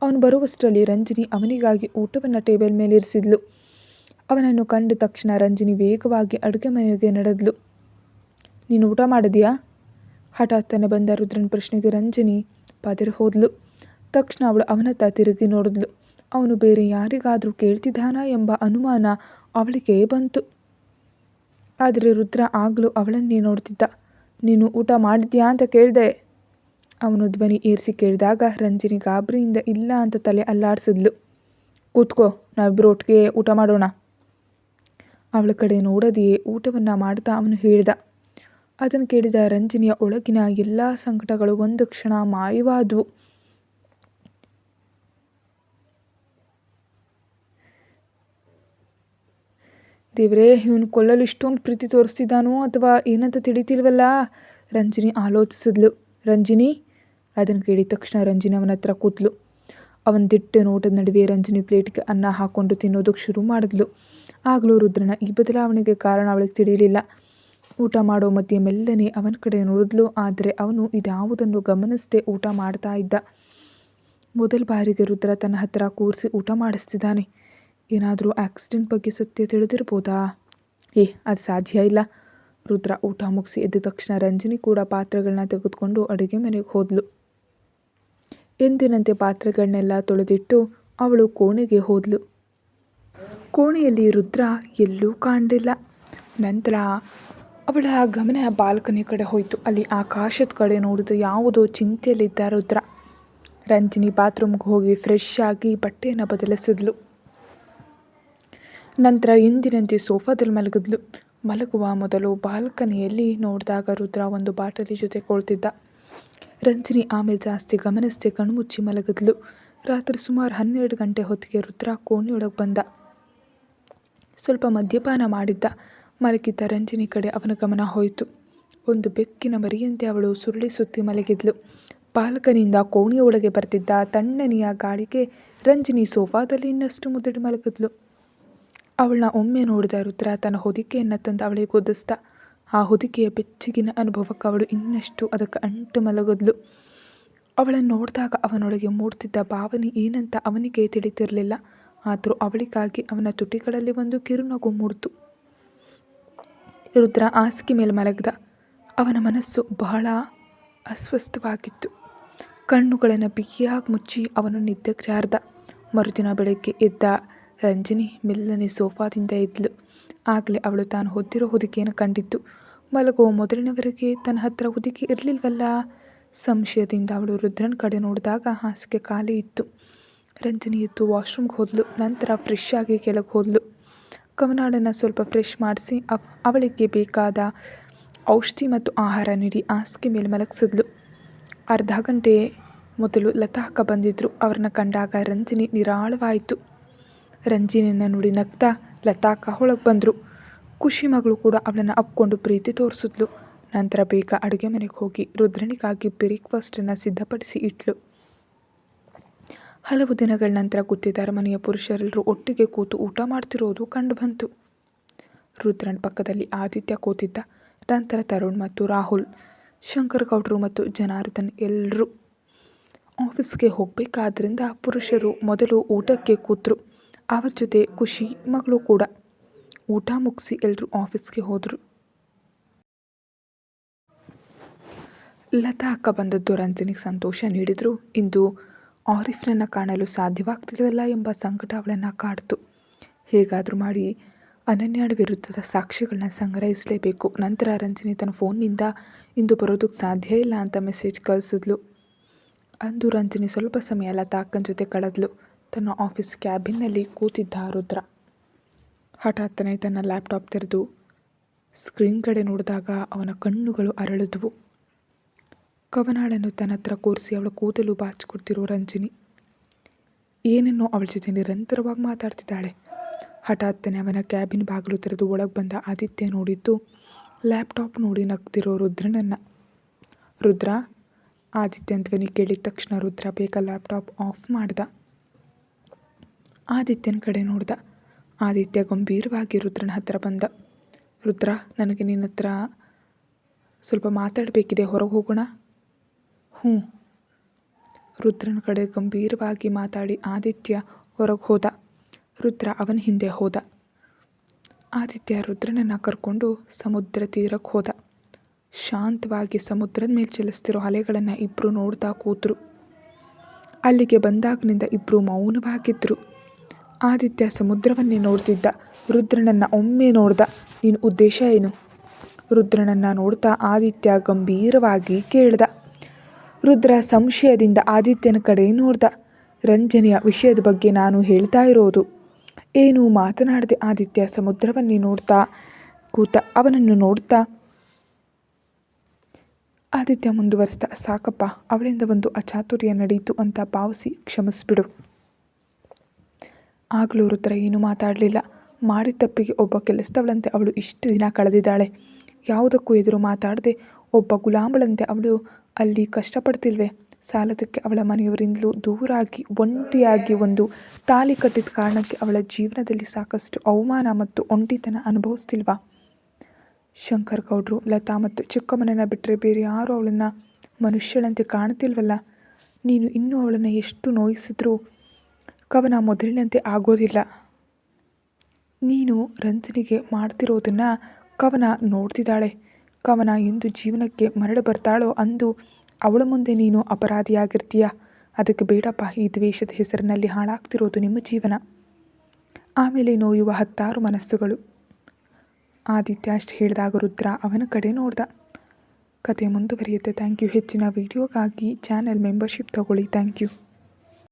ಅವನು ಬರುವಷ್ಟರಲ್ಲಿ ರಂಜಿನಿ ಅವನಿಗಾಗಿ ಊಟವನ್ನು ಟೇಬಲ್ ಮೇಲೆ ಇರಿಸಿದ್ಲು. ಅವನನ್ನು ಕಂಡ ತಕ್ಷಣ ರಂಜಿನಿ ವೇಗವಾಗಿ ಅಡುಗೆ ಮನೆಗೆ ನಡೆದ್ಲು. ನೀನು ಊಟ ಮಾಡಿದ್ಯಾ? ಹಠಾತ್ತನೆ ಬಂದ ರುದ್ರನ ಪ್ರಶ್ನೆಗೆ ರಂಜಿನಿ ಪದರಿ ಹೋದ್ಲು. ತಕ್ಷಣ ಅವಳು ಅವನತ್ತ ತಿರುಗಿ ನೋಡಿದ್ಲು. ಅವನು ಬೇರೆ ಯಾರಿಗಾದರೂ ಕೇಳ್ತಿದ್ದಾನಾ ಎಂಬ ಅನುಮಾನ ಅವಳಿಗೆ ಬಂತು. ಆದರೆ ರುದ್ರ ಆಗಲೂ ಅವಳನ್ನೇ ನೋಡ್ತಿದ್ದ. ನೀನು ಊಟ ಮಾಡಿದ್ಯಾ ಅಂತ ಕೇಳಿದೆ. ಅವನು ಧ್ವನಿ ಏರಿಸಿ ಕೇಳಿದಾಗ ರಂಜಿನಿ ಗಾಬರಿಯಿಂದ ಇಲ್ಲ ಅಂತ ತಲೆ ಅಲ್ಲಾಡಿಸಿದ್ಲು. ಕೂತ್ಕೋ, ನಾವಿಬ್ಬರು ಒಟ್ಟಿಗೆ ಊಟ ಮಾಡೋಣ. ಅವಳ ಕಡೆ ನೋಡದೆಯೇ ಊಟವನ್ನು ಮಾಡ್ತಾ ಅವನು ಹೇಳ್ದ. ಅದನ್ನು ಕೇಳಿದ ರಂಜಿನಿಯ ಒಳಗಿನ ಎಲ್ಲ ಸಂಕಟಗಳು ಒಂದು ಕ್ಷಣ ಮಾಯವಾದವು. ದೇವರೇ, ಇವನು ಕೊಲ್ಲಲು ಇಷ್ಟೊಂದು ಪ್ರೀತಿ ತೋರಿಸ್ತಿದ್ದಾನೋ ಅಥವಾ ಏನಂತ ತಿಳಿತಿಲ್ವಲ್ಲ, ರಂಜಿನಿ ಆಲೋಚಿಸಿದ್ಲು. ರಂಜಿನಿ, ಅದನ್ನು ಕೇಳಿದ ತಕ್ಷಣ ರಂಜಿನಿ ಅವನ ಹತ್ರ ಕೂತ್ಲು. ಅವನ ದಿಟ್ಟ ನೋಟದ ನಡುವೆ ರಂಜಿನಿ ಪ್ಲೇಟ್ಗೆ ಅನ್ನ ಹಾಕ್ಕೊಂಡು ತಿನ್ನೋದಕ್ಕೆ ಶುರು ಮಾಡಿದ್ಲು. ಆಗಲೂ ರುದ್ರನ ಈ ಬದಲಾವಣೆಗೆ ಕಾರಣ ಅವಳಿಗೆ ತಿಳಿಯಲಿಲ್ಲ. ಊಟ ಮಾಡೋ ಮಧ್ಯೆ ಮೆಲ್ಲನೆ ಅವನ ಕಡೆ ನೋಡಿದ್ಲು. ಆದರೆ ಅವನು ಇದ್ಯಾವುದನ್ನು ಗಮನಿಸದೆ ಊಟ ಮಾಡ್ತಾ ಇದ್ದ. ಮೊದಲ ಬಾರಿಗೆ ರುದ್ರ ತನ್ನ ಹತ್ತಿರ ಕೂರಿಸಿ ಊಟ ಮಾಡಿಸ್ತಿದ್ದಾನೆ. ಏನಾದರೂ ಆಕ್ಸಿಡೆಂಟ್ ಬಗ್ಗೆ ಸತ್ಯ ತಿಳಿದಿರ್ಬೋದಾ? ಅದು ಸಾಧ್ಯ ಇಲ್ಲ. ರುದ್ರ ಊಟ ಮುಗಿಸಿ ಎದ್ದ ತಕ್ಷಣ ರಂಜಿನಿ ಕೂಡ ಪಾತ್ರೆಗಳನ್ನ ತೆಗೆದುಕೊಂಡು ಅಡುಗೆ ಮನೆಗೆ ಹೋದ್ಲು. ಎಂದಿನಂತೆ ಪಾತ್ರೆಗಳನ್ನೆಲ್ಲ ತೊಳೆದಿಟ್ಟು ಅವಳು ಕೋಣೆಗೆ ಹೋದ್ಲು. ಕೋಣೆಯಲ್ಲಿ ರುದ್ರ ಎಲ್ಲೂ ಕಾಣಲಿಲ್ಲ. ನಂತರ ಅವಳ ಗಮನ ಬಾಲ್ಕನಿ ಕಡೆ ಹೋಯಿತು. ಅಲ್ಲಿ ಆಕಾಶದ ಕಡೆ ನೋಡಿದ ಯಾವುದೋ ಚಿಂತೆಯಲ್ಲಿದ್ದ ರುದ್ರ. ರಂಜಿನಿ ಬಾತ್ರೂಮ್ಗೆ ಹೋಗಿ ಫ್ರೆಶ್ ಆಗಿ ಬಟ್ಟೆಯನ್ನು ಬದಲಿಸಿದ್ಲು. ನಂತರ ಎಂದಿನಂತೆ ಸೋಫಾದಲ್ಲಿ ಮಲಗಿದ್ಲು. ಮಲಗುವ ಮೊದಲು ಬಾಲ್ಕನಿಯಲ್ಲಿ ನೋಡಿದಾಗ ರುದ್ರ ಒಂದು ಬಾಟಲಿ ಜೊತೆ ಕೊಳ್ತಿದ್ದ. ರಂಜಿನಿ ಆಮೇಲೆ ಜಾಸ್ತಿ ಗಮನಿಸದೆ ಕಣ್ಮುಚ್ಚಿ ಮಲಗಿದ್ಲು. ರಾತ್ರಿ ಸುಮಾರು 12 ಗಂಟೆ ಹೊತ್ತಿಗೆ ರುದ್ರ ಕೋಣೆಯೊಳಗೆ ಬಂದ. ಸ್ವಲ್ಪ ಮದ್ಯಪಾನ ಮಾಡಿದ್ದ. ಮಲಗಿದ್ದ ರಂಜಿನಿ ಕಡೆ ಅವನ ಗಮನ ಹೋಯಿತು. ಒಂದು ಬೆಕ್ಕಿನ ಮರಿಯಂತೆ ಅವಳು ಸುರುಳಿ ಸುತ್ತಿ ಮಲಗಿದ್ಲು. ಬಾಲ್ಕನಿಯಿಂದ ಕೋಣೆಯ ಒಳಗೆ ಬರ್ತಿದ್ದ ತಣ್ಣನೆಯ ಗಾಳಿಗೆ ರಂಜಿನಿ ಸೋಫಾದಲ್ಲಿ ಇನ್ನಷ್ಟು ಮುದ್ದಡಿ ಮಲಗಿದ್ಲು. ಅವಳನ್ನ ಒಮ್ಮೆ ನೋಡಿದ ರುದ್ರ ತನ್ನ ಹೊದಿಕೆಯನ್ನು ತಂದು ಅವಳಿಗೆ ಒದಿಸ್ದ. ಆ ಹೊದಿಕೆಯ ಬೆಚ್ಚಗಿನ ಅನುಭವಕ್ಕೆ ಅವಳು ಇನ್ನಷ್ಟು ಅದಕ್ಕೆ ಅಂಟು ಮಲಗಿದ್ಲು. ಅವಳನ್ನು ನೋಡಿದಾಗ ಅವನೊಳಗೆ ಮೂಡ್ತಿದ್ದ ಭಾವನೆ ಏನಂತ ಅವನಿಗೆ ತಿಳಿತಿರಲಿಲ್ಲ. ಆದರೂ ಅವಳಿಗಾಗಿ ಅವನ ತುಟಿಗಳಲ್ಲಿ ಒಂದು ಕಿರುನಗು ಮೂಡ್ತು. ರುದ್ರ ಹಾಸಿಗೆ ಮೇಲೆ ಮಲಗಿದ. ಅವನ ಮನಸ್ಸು ಬಹಳ ಅಸ್ವಸ್ಥವಾಗಿತ್ತು. ಕಣ್ಣುಗಳನ್ನು ಬಿಗಿಯಾಗಿ ಮುಚ್ಚಿ ಅವನು ನಿದ್ದೆಗೆ ಜಾರ್ದ. ಮರುದಿನ ಬೆಳಗ್ಗೆ ಎದ್ದ ರಂಜಿನಿ ಮೆಲ್ಲನೆ ಸೋಫಾದಿಂದ ಎದ್ಲು. ಆಗಲೇ ಅವಳು ತಾನು ಹೊದ್ದಿರೋ ಹೊದಿಕೆಯನ್ನು ಕಂಡಿದ್ದು. ಮಲಗುವ ಮೊದಲಿನವರೆಗೆ ತನ್ನ ಹತ್ರ ಹೊದಿಕೆ ಇರಲಿಲ್ವಲ್ಲ? ಸಂಶಯದಿಂದ ಅವಳು ರುದ್ರನ ಕಡೆ ನೋಡಿದಾಗ ಹಾಸಿಗೆ ಖಾಲಿ ಇತ್ತು. ರಂಜಿನಿ ಎದ್ದು ವಾಶ್ರೂಮ್ಗೆ ಹೋದ್ಲು. ನಂತರ ಫ್ರೆಶ್ ಆಗಿ ಕೆಳಗೆ ಹೋದ್ಲು. ಕವನಾಳನ್ನು ಸ್ವಲ್ಪ ಫ್ರೆಶ್ ಮಾಡಿಸಿ ಅವಳಿಗೆ ಬೇಕಾದ ಔಷಧಿ ಮತ್ತು ಆಹಾರ ನೀಡಿ ಹಾಸಿಗೆ ಮೇಲೆ ಮಲಗಿಸಿದ್ಲು. ಅರ್ಧ ಗಂಟೆ ಮೊದಲು ಲತಾ ಅಕ್ಕ ಬಂದಿದ್ದರು. ಅವ್ರನ್ನ ಕಂಡಾಗ ರಂಜಿನಿ ನಿರಾಳವಾಯಿತು. ರಂಜಿನಿಯನ್ನು ನೋಡಿ ನಗ್ತಾ ಲತಾ ಅಕ್ಕ ಒಳಗೆ ಬಂದರು. ಖುಷಿ ಮಗಳು ಕೂಡ ಅವಳನ್ನು ಅಪ್ಕೊಂಡು ಪ್ರೀತಿ ತೋರಿಸಿದ್ಲು. ನಂತರ ಬೇಗ ಅಡುಗೆ ಮನೆಗೆ ಹೋಗಿ ರುದ್ರನಿಗಾಗಿ ಬ್ರೇಕ್ಫಾಸ್ಟನ್ನು ಸಿದ್ಧಪಡಿಸಿ ಇಟ್ಲು. ಹಲವು ದಿನಗಳ ನಂತರ ಕೂತಿದ್ದ ಅರಮನೆಯ ಪುರುಷರೆಲ್ಲರೂ ಒಟ್ಟಿಗೆ ಕೂತು ಊಟ ಮಾಡ್ತಿರೋದು ಕಂಡು ಬಂತು. ರುದ್ರನ್ ಪಕ್ಕದಲ್ಲಿ ಆದಿತ್ಯ ಕೂತಿದ್ದ. ನಂತರ ತರುಣ್ ಮತ್ತು ರಾಹುಲ್, ಶಂಕರ್ ಗೌಡ್ರು ಮತ್ತು ಜನಾರ್ದನ್ ಎಲ್ಲರೂ ಆಫೀಸ್ಗೆ ಹೋಗಬೇಕಾದ್ರಿಂದ ಪುರುಷರು ಮೊದಲು ಊಟಕ್ಕೆ ಕೂತರು. ಅವ್ರ ಜೊತೆ ಖುಷಿ ಮಗಳು ಕೂಡ. ಊಟ ಮುಗಿಸಿ ಎಲ್ಲರೂ ಆಫೀಸ್ಗೆ ಹೋದರು. ಲತಾ ಅಕ್ಕ ಬಂದದ್ದು ರಂಜನಿಗೆ ಸಂತೋಷ ನೀಡಿದ್ರು. ಇಂದು ಆರಿಫ್ನನ್ನು ಕಾಣಲು ಸಾಧ್ಯವಾಗ್ತಿಲ್ವಲ್ಲ ಎಂಬ ಸಂಕಟ ಅವಳನ್ನು ಕಾಡ್ತು. ಹೇಗಾದರೂ ಮಾಡಿ ಅನನ್ಯಾಳ ವಿರುದ್ಧದ ಸಾಕ್ಷಿಗಳನ್ನ ಸಂಗ್ರಹಿಸಲೇಬೇಕು. ನಂತರ ರಂಜಿನಿ ತನ್ನ ಫೋನ್ನಿಂದ ಇಂದು ಬರೋದಕ್ಕೆ ಸಾಧ್ಯ ಇಲ್ಲ ಅಂತ ಮೆಸೇಜ್ ಕಳಿಸಿದ್ಲು. ಅಂದು ರಂಜಿನಿ ಸ್ವಲ್ಪ ಸಮಯ ಲತಾ ಅಕ್ಕನ ಜೊತೆ ಕಳೆದ್ಲು. ತನ್ನ ಆಫೀಸ್ ಕ್ಯಾಬಿನ್ನಲ್ಲಿ ಕೂತಿದ್ದ ರುದ್ರ ಹಠಾತ್ತನೆ ತನ್ನ ಲ್ಯಾಪ್ಟಾಪ್ ತೆರೆದು ಸ್ಕ್ರೀನ್ ಕಡೆ ನೋಡಿದಾಗ ಅವನ ಕಣ್ಣುಗಳು ಅರಳಿದ್ವು. ಕವನಾಳನ್ನು ತನ್ನ ಹತ್ರ ಕೂರಿಸಿ ಅವಳ ಕೂದಲು ಬಾಚಿಕೊಡ್ತಿರೋ ರಂಜಿನಿ ಏನನ್ನೋ ಅವಳ ಜೊತೆ ನಿರಂತರವಾಗಿ ಮಾತಾಡ್ತಿದ್ದಾಳೆ. ಹಠಾತ್ತನೆ ಅವನ ಕ್ಯಾಬಿನ್ ಬಾಗಿಲು ತೆರೆದು ಒಳಗೆ ಬಂದ ಆದಿತ್ಯ ನೋಡಿದ್ದು ಲ್ಯಾಪ್ಟಾಪ್ ನೋಡಿ ನಗ್ತಿರೋ ರುದ್ರನನ್ನು. ರುದ್ರ, ಆದಿತ್ಯನ ಧ್ವನಿ ಕೇಳಿದ ತಕ್ಷಣ ರುದ್ರ ಬೇಗ ಲ್ಯಾಪ್ಟಾಪ್ ಆಫ್ ಮಾಡ್ದ. ಆದಿತ್ಯನ ಕಡೆ ನೋಡ್ದ. ಆದಿತ್ಯ ಗಂಭೀರವಾಗಿ ರುದ್ರನ ಹತ್ರ ಬಂದ. ರುದ್ರ, ನನಗೆ ನಿನ್ನ ಹತ್ರ ಸ್ವಲ್ಪ ಮಾತಾಡಬೇಕಿದೆ, ಹೊರಗೆ ಹೋಗೋಣ? ಹ್ಞೂ. ರುದ್ರನ ಕಡೆ ಗಂಭೀರವಾಗಿ ಮಾತಾಡಿ ಆದಿತ್ಯ ಹೊರಗೆ ಹೋದ. ರುದ್ರ ಅವನ ಹಿಂದೆ ಹೋದ. ಆದಿತ್ಯ ರುದ್ರನನ್ನು ಕರ್ಕೊಂಡು ಸಮುದ್ರ ತೀರಕ್ಕೆ ಹೋದ. ಶಾಂತವಾಗಿ ಸಮುದ್ರದ ಮೇಲೆ ಚಲಿಸ್ತಿರೋ ಅಲೆಗಳನ್ನು ಇಬ್ಬರು ನೋಡ್ತಾ ಕೂತರು. ಅಲ್ಲಿಗೆ ಬಂದಾಗಿನಿಂದ ಇಬ್ಬರು ಮೌನವಾಗಿದ್ದರು. ಆದಿತ್ಯ ಸಮುದ್ರವನ್ನೇ ನೋಡ್ತಿದ್ದ. ರುದ್ರನನ್ನು ಒಮ್ಮೆ ನೋಡ್ದ. ನಿನ್ನ ಉದ್ದೇಶ ಏನು? ರುದ್ರನನ್ನು ನೋಡ್ತಾ ಆದಿತ್ಯ ಗಂಭೀರವಾಗಿ ಕೇಳ್ದ. ರುದ್ರ ಸಂಶಯದಿಂದ ಆದಿತ್ಯನ ಕಡೆ ನೋಡ್ದ. ರಂಜನಿಯ ವಿಷಯದ ಬಗ್ಗೆ ನಾನು ಹೇಳ್ತಾ ಇರೋದು. ಏನು ಮಾತನಾಡದೆ ಆದಿತ್ಯ ಸಮುದ್ರವನ್ನೇ ನೋಡ್ತಾ ಕೂತ. ಅವನನ್ನು ನೋಡ್ತಾ ಆದಿತ್ಯ ಮುಂದುವರಿಸ್ದ, ಸಾಕಪ್ಪ, ಅವಳಿಂದ ಒಂದು ಅಚಾತುರ್ಯ ನಡೆಯಿತು ಅಂತ ಭಾವಿಸಿ ಕ್ಷಮಿಸ್ಬಿಡು. ಆಗಲೂ ರುದ್ರ ಏನೂ ಮಾತಾಡಲಿಲ್ಲ. ಮಾಡಿದ ತಪ್ಪಿಗೆ ಒಬ್ಬ ಕೆಲಸದವಳಂತೆ ಅವಳು ಇಷ್ಟು ದಿನ ಕಳೆದಿದ್ದಾಳೆ. ಯಾವುದಕ್ಕೂ ಎದುರು ಮಾತಾಡದೆ ಒಬ್ಬ ಗುಲಾಮಳಂತೆ ಅವಳು ಅಲ್ಲಿ ಕಷ್ಟಪಡ್ತಿಲ್ವೇ? ಸಾಲದಕ್ಕೆ ಅವಳ ಮನೆಯವರಿಂದಲೂ ದೂರಾಗಿ ಒಂಟಿಯಾಗಿ ಒಂದು ತಾಲಿ ಕಟ್ಟಿದ ಕಾರಣಕ್ಕೆ ಅವಳ ಜೀವನದಲ್ಲಿ ಸಾಕಷ್ಟು ಅವಮಾನ ಮತ್ತು ಒಂಟಿತನ ಅನುಭವಿಸ್ತಿಲ್ವಾ? ಶಂಕರ್ ಗೌಡ್ರು, ಲತಾ ಮತ್ತು ಚಿಕ್ಕಮ್ಮನನ್ನು ಬಿಟ್ಟರೆ ಬೇರೆ ಯಾರೂ ಅವಳನ್ನು ಮನುಷ್ಯಳಂತೆ ಕಾಣ್ತಿಲ್ವಲ್ಲ? ನೀನು ಇನ್ನೂ ಅವಳನ್ನು ಎಷ್ಟು ನೋಯಿಸಿದ್ರೂ ಕವನ ಮೊದಲಿನಂತೆ ಆಗೋದಿಲ್ಲ. ನೀನು ರಂಜನಿಗೆ ಮಾಡ್ತಿರೋದನ್ನು ಕವನ ನೋಡ್ತಿದ್ದಾಳೆ. ಕವನ ಎಂದು ಜೀವನಕ್ಕೆ ಮರಳಿ ಬರ್ತಾಳೋ ಅಂದು ಅವಳ ಮುಂದೆ ನೀನು ಅಪರಾಧಿಯಾಗಿರ್ತೀಯ. ಅದಕ್ಕೆ ಬೇಡಪ್ಪ, ಈ ದ್ವೇಷದ ಹೆಸರಿನಲ್ಲಿ ಹಾಳಾಗ್ತಿರೋದು ನಿಮ್ಮ ಜೀವನ. ಆಮೇಲೆ ನೋಯುವ 10 ಮನಸ್ಸುಗಳು. ಆದಿತ್ಯ ಅಷ್ಟು ಹೇಳಿದಾಗ ರುದ್ರ ಅವನ ಕಡೆ ನೋಡ್ದ. ಕತೆ ಮುಂದುವರಿಯುತ್ತೆ. Thank you. ಹೆಚ್ಚಿನ ವಿಡಿಯೋಗಾಗಿ ಚಾನೆಲ್ ಮೆಂಬರ್ಶಿಪ್ ತಗೊಳ್ಳಿ. Thank you.